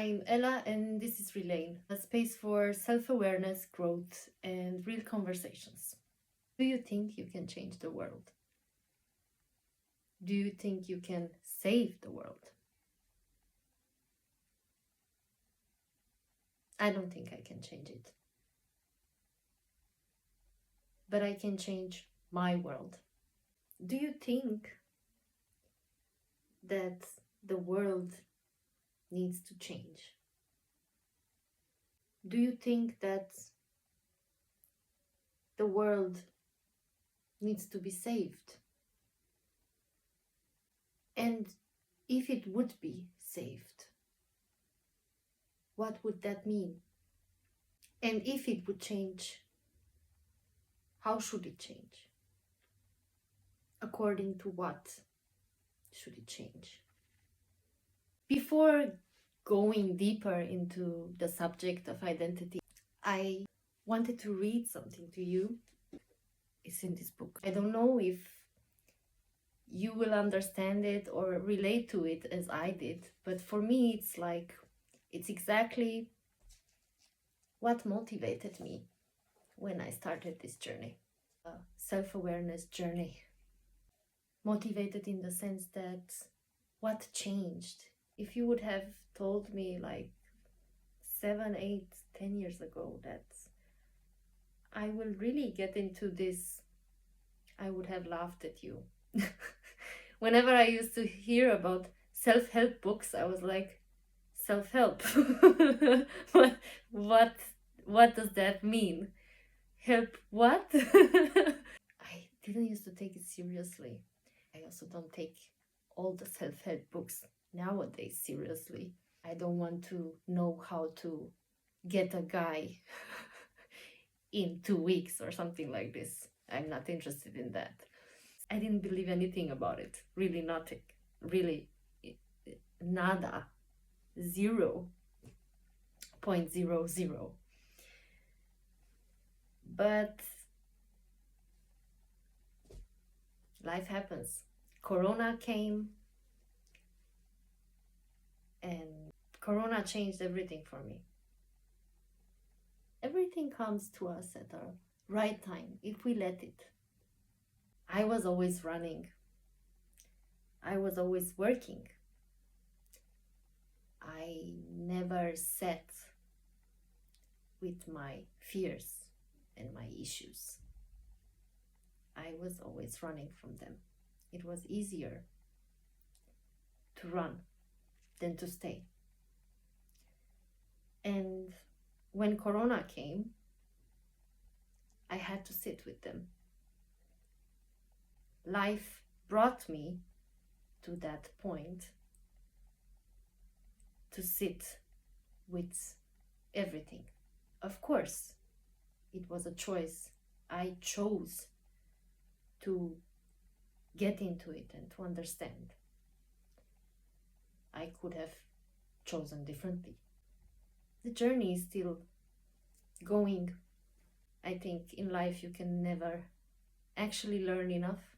I'm Ella, and this is Relane, a space for self-awareness, growth, and real conversations. Do you think you can change the world? Do you think you can save the world? I don't think I can change it. But I can change my world. Do you think that the world needs to change? Do you think that the world needs to be saved? And if it would be saved, what would that mean? And if it would change, how should it change? According to what should it change? Before going deeper into the subject of identity, I wanted to read something to you. It's in this book. I don't know if you will understand it or relate to it as I did, but for me it's exactly what motivated me when I started this journey, a self-awareness journey. Motivated in the sense that what changed? If you would have told me like 7, 8, 10 years ago that I will really get into this, I would have laughed at you. Whenever I used to hear about self-help books, I was like, self-help? what does that mean? Help what? I didn't used to take it seriously. I also don't take all the self-help books nowadays seriously. I don't want to know how to get a guy in 2 weeks or something like this. I'm not interested in that. I didn't believe anything about it. Really nothing. Really nada. 0.00. But life happens. Corona came, and Corona changed everything for me. Everything comes to us at the right time if we let it. I was always running. I was always working. I never sat with my fears and my issues. I was always running from them. It was easier to run than to stay. And when Corona came, I had to sit with them. Life brought me to that point to sit with everything. Of course, it was a choice. I chose to get into it and to understand. I could have chosen differently. The journey is still going. I think in life you can never actually learn enough.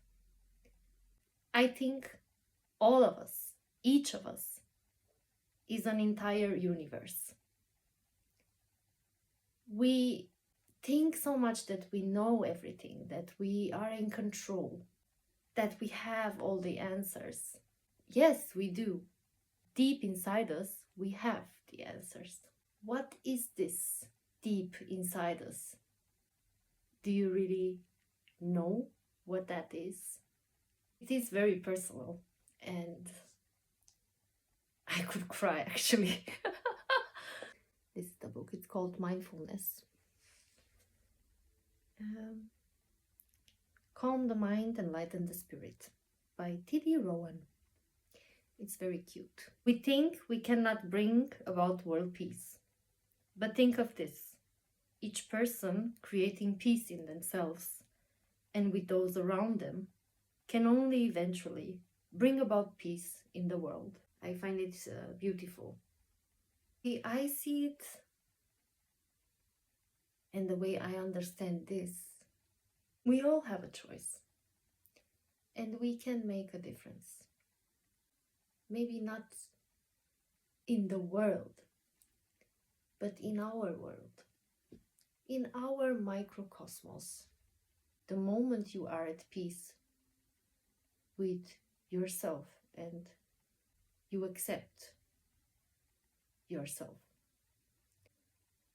I think all of us, each of us, is an entire universe. We think so much that we know everything, that we are in control, that we have all the answers. Yes, we do. Deep inside us, we have the answers. What is this deep inside us? Do you really know what that is? It is very personal, and I could cry actually. This is the book. It's called Mindfulness. Calm the Mind and Lighten the Spirit by Tiddy, Rowan. It's very cute. We think we cannot bring about world peace. But think of this. Each person creating peace in themselves and with those around them can only eventually bring about peace in the world. I find it beautiful. I see it, and the way I understand this, we all have a choice, and we can make a difference. Maybe not in the world, but in our world, in our microcosmos, the moment you are at peace with yourself and you accept yourself,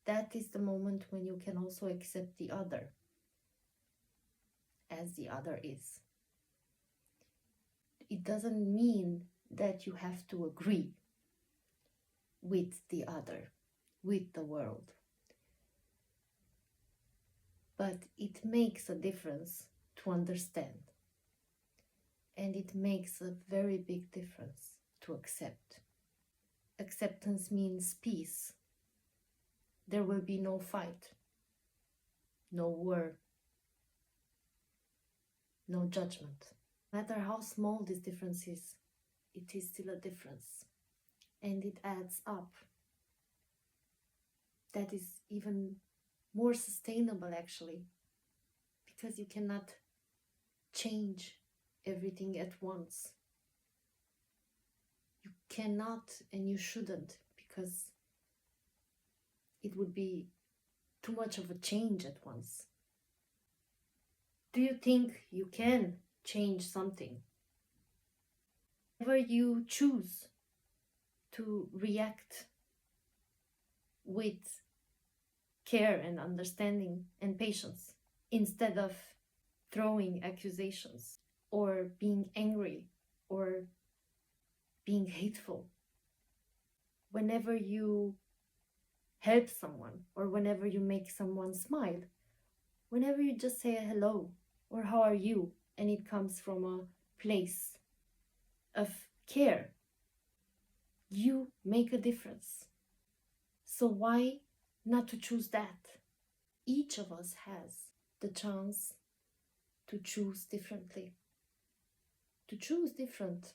that is the moment when you can also accept the other as the other is. It doesn't mean that you have to agree with the other, with the world. But it makes a difference to understand. And it makes a very big difference to accept. Acceptance means peace. There will be no fight, no war, no judgment. No matter how small this difference is, it is still a difference. And it adds up. That is even more sustainable, actually, because you cannot change everything at once. You cannot and you shouldn't, because it would be too much of a change at once. Do you think you can change something? Whenever you choose to react with care and understanding and patience, instead of throwing accusations or being angry or being hateful, whenever you help someone or whenever you make someone smile, whenever you just say hello or how are you, and it comes from a place of care, you make a difference. So why not to choose that? Each of us has the chance to choose differently, to choose different,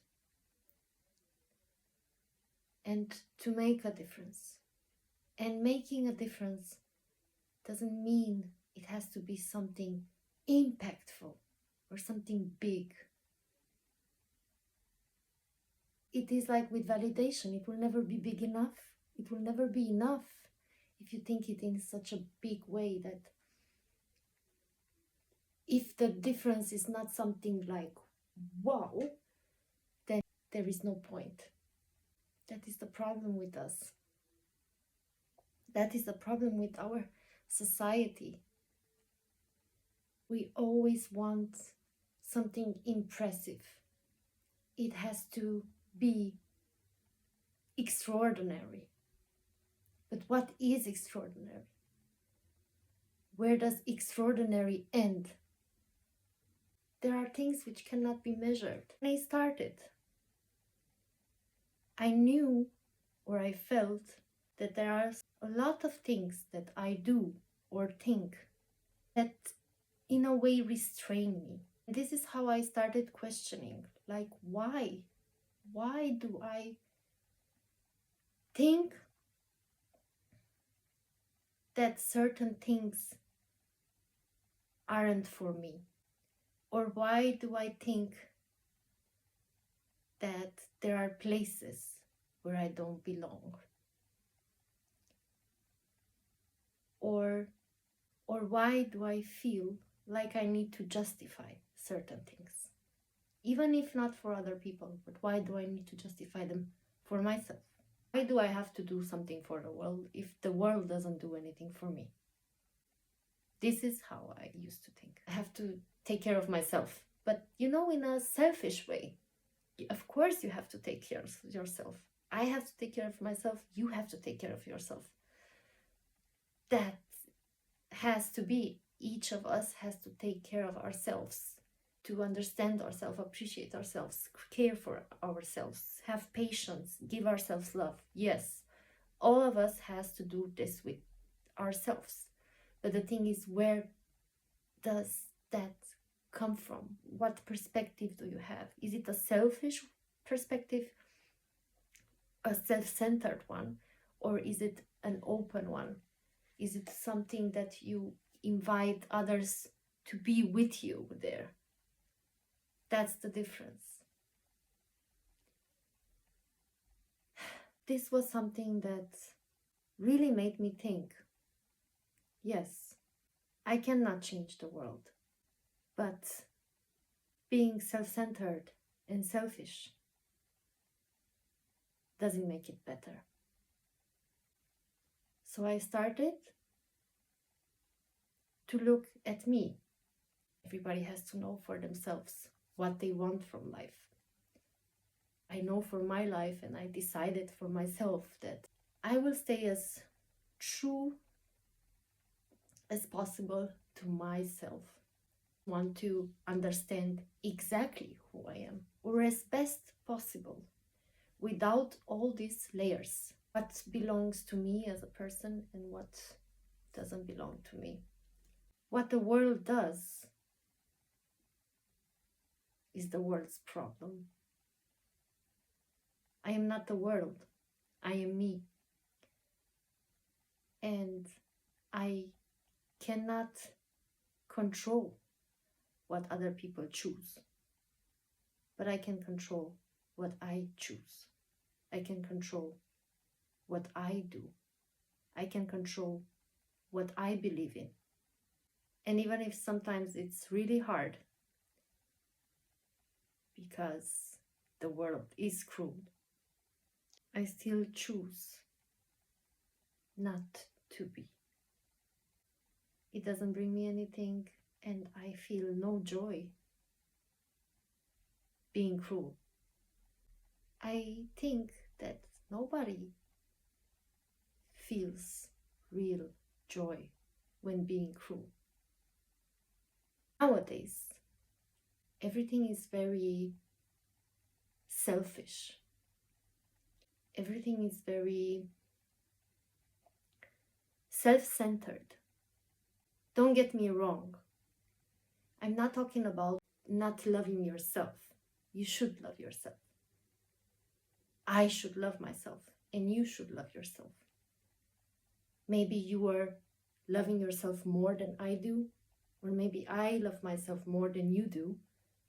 and to make a difference. And making a difference doesn't mean it has to be something impactful or something big. It is like with validation, it will never be big enough. It will never be enough if you think it in such a big way, that if the difference is not something like wow, then there is no point. That is the problem with us. That is the problem with our society. We always want something impressive. It has to be extraordinary. But what is extraordinary? Where does extraordinary end? There are things which cannot be measured. When I started, I knew, or I felt, that there are a lot of things that I do or think that in a way restrain me. This is how I started questioning, like, why? Why do I think that certain things aren't for me? Or why do I think that there are places where I don't belong? Or why do I feel like I need to justify certain things? Even if not for other people, but why do I need to justify them for myself? Why do I have to do something for the world if the world doesn't do anything for me? This is how I used to think. I have to take care of myself. But in a selfish way. Of course you have to take care of yourself. I have to take care of myself. You have to take care of yourself. That has to be. Each of us has to take care of ourselves, to understand ourselves, appreciate ourselves, care for ourselves, have patience, give ourselves love. Yes, all of us has to do this with ourselves. But the thing is, where does that come from? What perspective do you have? Is it a selfish perspective, a self-centered one, or is it an open one? Is it something that you invite others to be with you there? That's the difference. This was something that really made me think, yes, I cannot change the world, but being self-centered and selfish doesn't make it better. So I started to look at me. Everybody has to know for themselves what they want from life. I know for my life, and I decided for myself that I will stay as true as possible to myself. I want to understand exactly who I am, or as best possible, without all these layers. What belongs to me as a person and what doesn't belong to me. What the world does is the world's problem. I am not the world. I am me. And I cannot control what other people choose. But I can control what I choose. I can control what I do. I can control what I believe in. And even if sometimes it's really hard, because the world is cruel, I still choose not to be. It doesn't bring me anything, and I feel no joy being cruel. I think that nobody feels real joy when being cruel. Nowadays, everything is very selfish. Everything is very self-centered. Don't get me wrong. I'm not talking about not loving yourself. You should love yourself. I should love myself, and you should love yourself. Maybe you are loving yourself more than I do, or maybe I love myself more than you do,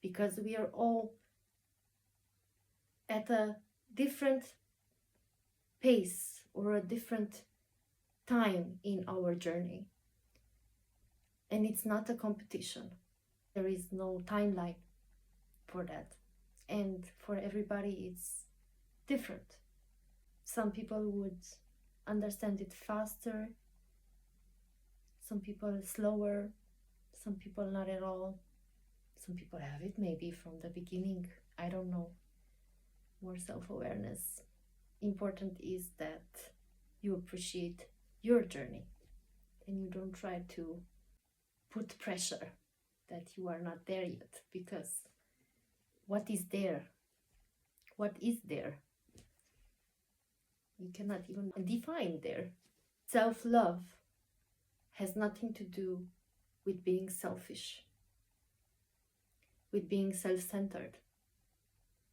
because we are all at a different pace or a different time in our journey. And it's not a competition. There is no timeline for that. And for everybody, it's different. Some people would understand it faster, some people slower, some people not at all. Some people have it maybe from the beginning. I don't know. More self-awareness. Important is that you appreciate your journey and you don't try to put pressure that you are not there yet, because what is there? What is there? You cannot even define there. Self-love has nothing to do with being selfish, with being self-centered.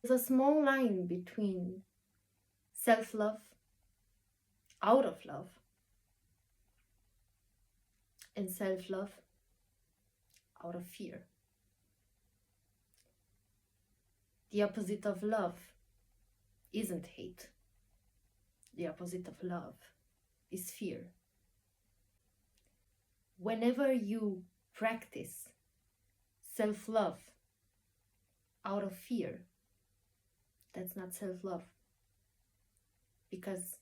There's a small line between self-love, out of love, and self-love out of fear. The opposite of love isn't hate. The opposite of love is fear. Whenever you practice self-love out of fear, that's not self-love. Because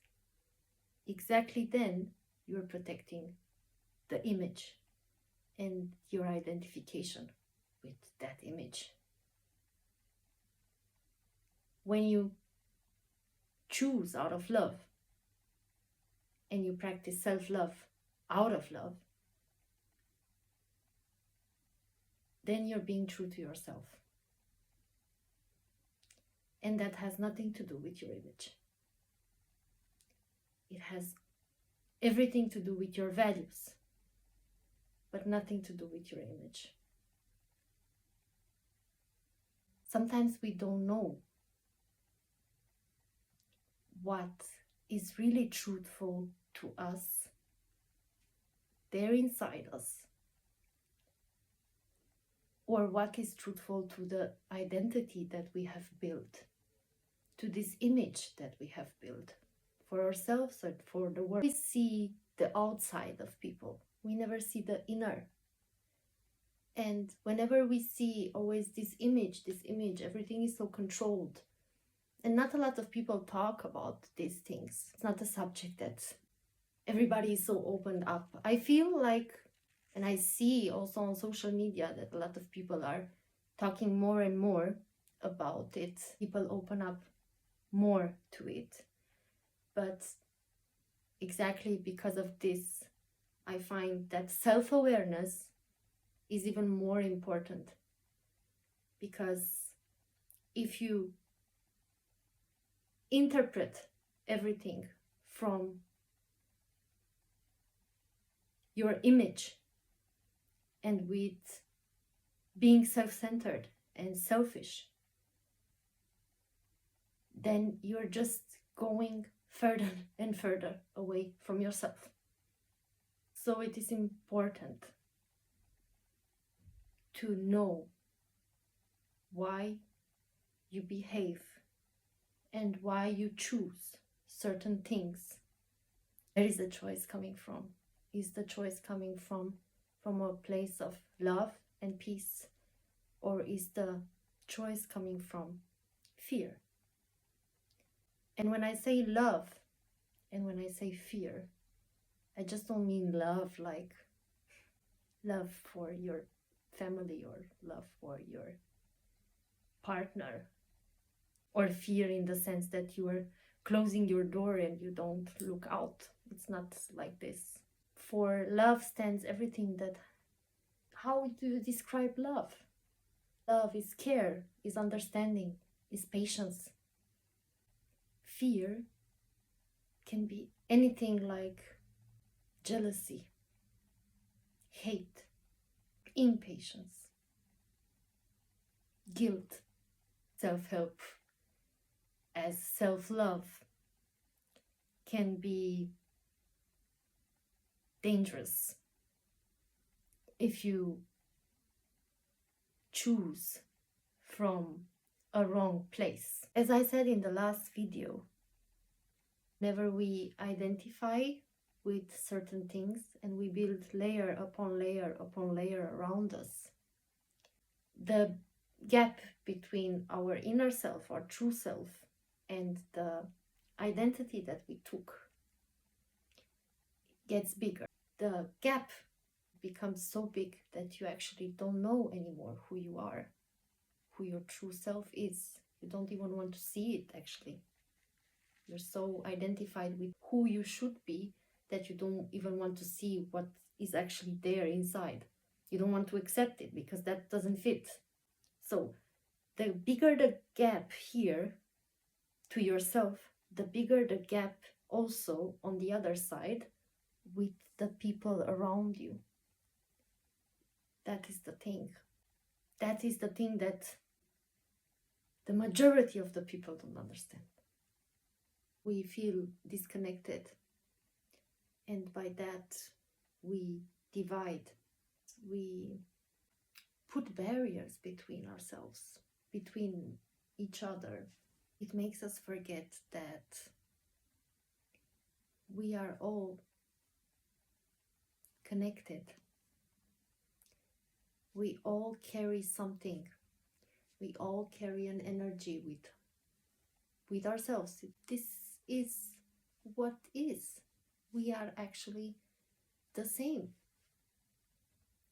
exactly then you're protecting the image and your identification with that image. When you choose out of love and you practice self-love out of love, then you're being true to yourself. And that has nothing to do with your image. It has everything to do with your values, but nothing to do with your image. Sometimes we don't know what is really truthful to us there inside us, or what is truthful to the identity that we have built, to this image that we have built for ourselves or for the world. We see the outside of people. We never see the inner. And whenever we see always this image, everything is so controlled. And not a lot of people talk about these things. It's not a subject that everybody is so opened up. I feel like, and I see also on social media that a lot of people are talking more and more about it. People open up more to it. But exactly because of this, I find that self-awareness is even more important. Because if you interpret everything from your image and with being self-centered and selfish, then you're just going further and further away from yourself. So it is important to know why you behave and why you choose certain things. Where is the choice coming from? Is the choice coming from a place of love and peace? Or is the choice coming from fear? And when I say love and when I say fear, I just don't mean love like love for your family or love for your partner, or fear in the sense that you are closing your door and you don't look out. It's not like this. For love stands everything that, how do you describe love? Love is care, is understanding, is patience. Fear can be anything like jealousy, hate, impatience, guilt. Self-help as self-love can be dangerous if you choose from a wrong place. As I said in the last video, whenever we identify with certain things and we build layer upon layer upon layer around us, the gap between our inner self, our true self, and the identity that we took gets bigger. The gap becomes so big that you actually don't know anymore who you are, who your true self is. You don't even want to see it, actually. You're so identified with who you should be that you don't even want to see what is actually there inside. You don't want to accept it because that doesn't fit. So the bigger the gap here to yourself, the bigger the gap also on the other side with the people around you. That is the thing. That is the thing that the majority of the people don't understand. We feel disconnected, and by that we divide. We put barriers between ourselves, between each other. It makes us forget that we are all connected. We all carry something. We all carry an energy with ourselves. This is what is. We are actually the same.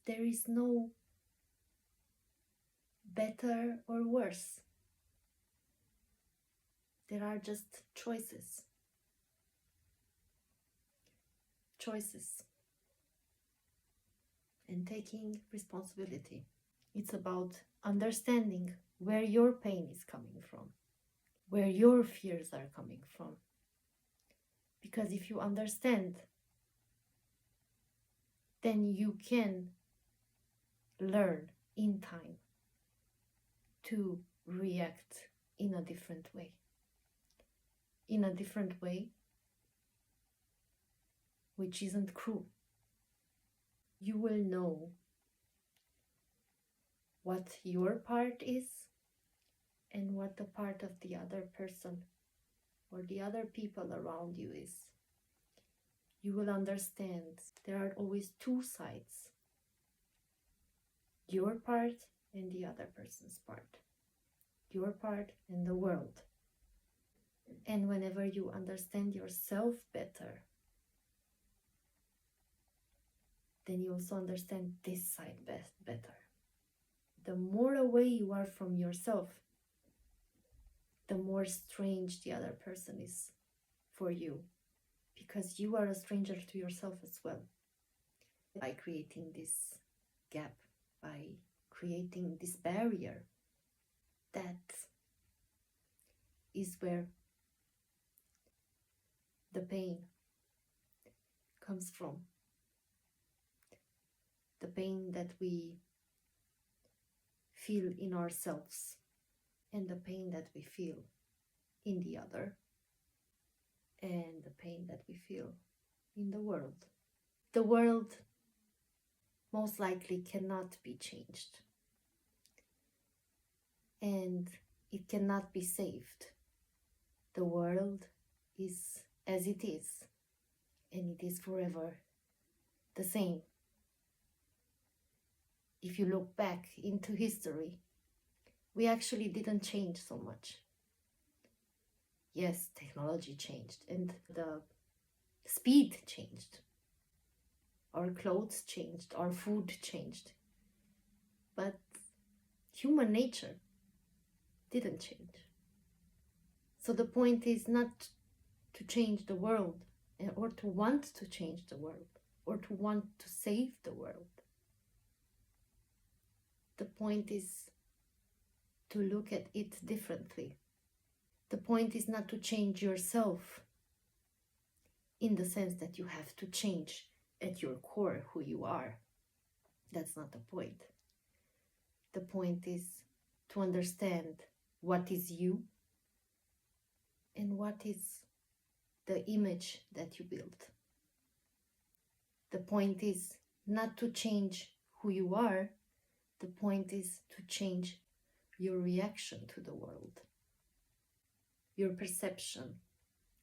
There is no better or worse. There are just choices. Choices. And taking responsibility. It's about understanding where your pain is coming from, where your fears are coming from. Because if you understand, then you can learn in time to react in a different way. In a different way, which isn't cruel. You will know what your part is and what the part of the other person or the other people around you is, you will understand there are always two sides, your part and the other person's part, your part and the world. And whenever you understand yourself better, then you also understand this side better. The more away you are from yourself, the more strange the other person is for you, because you are a stranger to yourself as well. By creating this gap, by creating this barrier, that is where the pain comes from. The pain that we feel in ourselves and the pain that we feel in the other and the pain that we feel in the world. The world most likely cannot be changed and it cannot be saved. The world is as it is, and it is forever the same. If you look back into history, we actually didn't change so much. Yes, technology changed and the speed changed. Our clothes changed, our food changed. But human nature didn't change. So the point is not to change the world or to want to change the world or to want to save the world. The point is to look at it differently. The point is not to change yourself in the sense that you have to change at your core who you are. That's not the point. The point is to understand what is you and what is the image that you built. The point is not to change who you are. The point is to change your reaction to the world, your perception,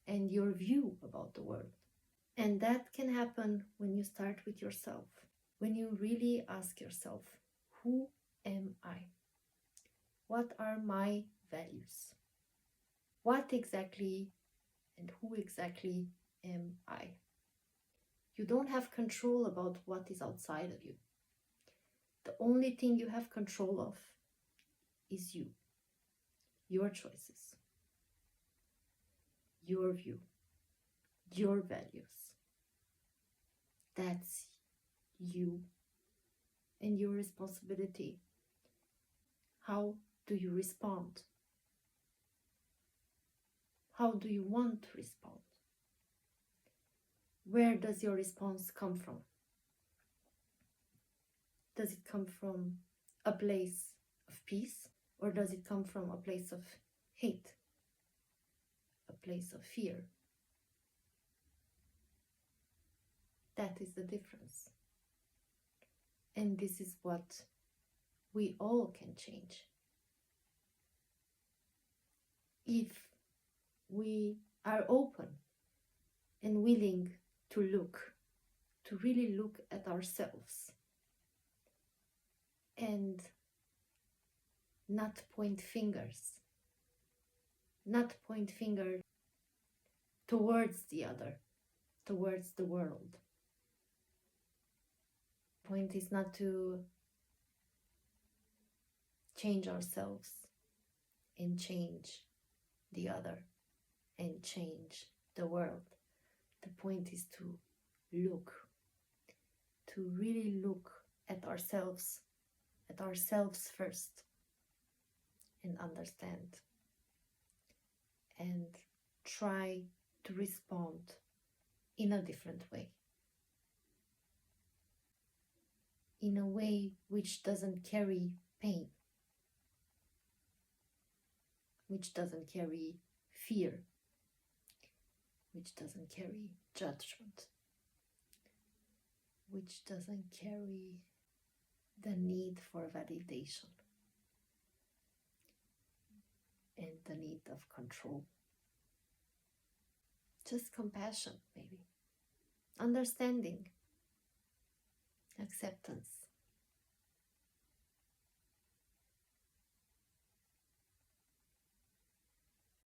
and your view about the world. And that can happen when you start with yourself, when you really ask yourself, who am I? What are my values? What exactly and who exactly am I? You don't have control about what is outside of you. The only thing you have control of is you, your choices, your view, your values. That's you and your responsibility. How do you respond? How do you want to respond? Where does your response come from? Does it come from a place of peace, or does it come from a place of hate, a place of fear? That is the difference. And this is what we all can change. If we are open and willing to really look at ourselves and not point fingers towards the other, towards the world. The point is not to change ourselves and change the other and change the world. The point is to really look at ourselves first and understand and try to respond in a different way. In a way which doesn't carry pain, which doesn't carry fear, which doesn't carry judgment, which doesn't carry the need for validation and the need of control. Just compassion, maybe. Understanding, acceptance.